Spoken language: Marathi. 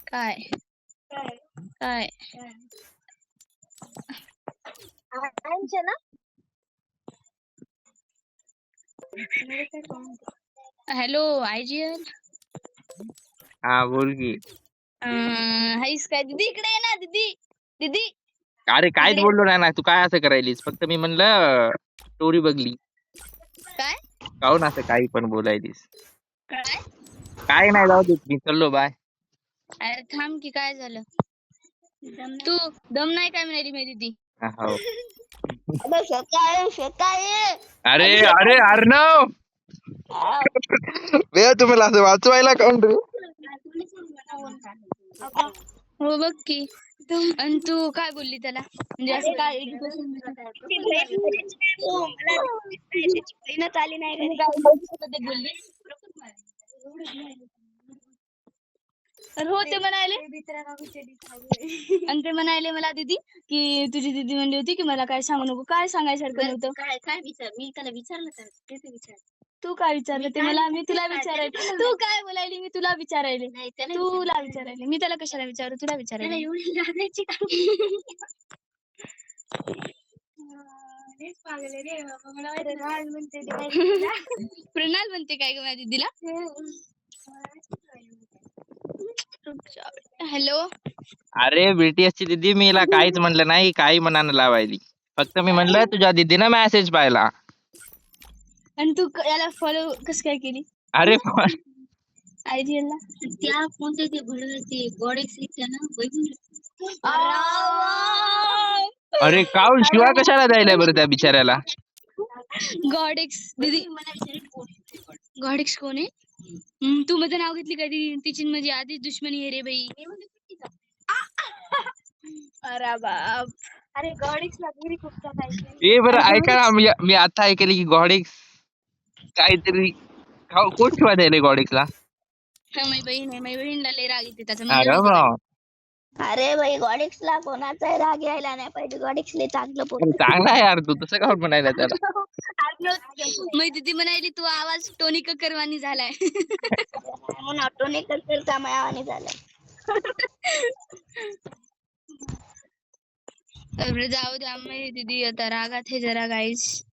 काय काय ना हॅलो आयजीएल हा बोल की. हाईस काय दीदी? इकडे ये ना दीदी. दीदी अरे काहीच इकडे. बोललो नाही ना, तू काय असं करायलीस? फक्त मी म्हणलं स्टोरी बघली. काय काहून असं काही पण बोलायलीस? काय काय नाही, जाऊ दे, मी चाललो, बाय. अरे थांब की, काय झालं? तू दम नाही काय म्हणाली मी दीदी? हो. शेकाय अरे अरे अर्णव, बे तुम्हाला असं वाचवायला काऊन रे? हो बघ की. आणि तू काय बोलली त्याला? म्हणजे असं काय education आली नाही तुम्ही काय education बोलली? तर हो ते म्हणाले आणि ते म्हणाले मला दीदी की तुझी दीदी म्हणली होती की मला काय सांगू नको. काय सांगायसारखं नव्हतं? काय विचार मी त्याला विचारलं तर ते विचार तू काय विचारलं ते मला? मी तुला विचारायले. तू काय बोलायली? मी तुला विचारायले. नाही त्याला तुला विचारायले. मी त्याला कशाला विचारू? तुला विचारायले. एवढी लागायची का? प्रणाल म्हणते काय ग माझ्या दीदीला? हॅलो अरे BTS ची दीदी, मी हिला काहीच म्हणलं नाही, काही मनानं लावायली. फक्त मी म्हणलं तुझ्या दीदीनं मेसेज पाहिला. आणि तू याला फॉलो कस काय केली? अरे आयजीएल ला त्या कोणते ते ते गोडेक्स ना बघून अरे काऊन शिवा कशाला द्यायला बरं त्या बिचाऱ्याला? गॉडेक्स दीदी गॉडेक्स कोण आहे? तू माझं नाव घेतली कधी? तिची म्हणजे आधीच दुश्मनी आहे रे बाई. अरे बाप. अरे गॉडेक्स ला घरी खूप टाकायचे. ए बरं ऐका ना, मी आता ऐकले की गॉडेक्स काहीतरी कोण शिवा द्यायला गॉडेक्सला? माझी बहीण आहे. माझी बहीणला लय राग येते त्याचा. अरे बा, अरे भाई गॉडेक्स ला कोणाचा राग यायला नाही पाहिजे. गॉडेक्स लय चांगलं चांगला आहे यार, तू तसं का म्हणायला त्याला? माझी दीदी म्हणाली तू आवाज टोनी कक्करवाणी झालाय. म्हणून ऑटोने करता मायावानी झालं. जाऊ दे, आम्ही दीदी आता रागात हे जरा गाईस.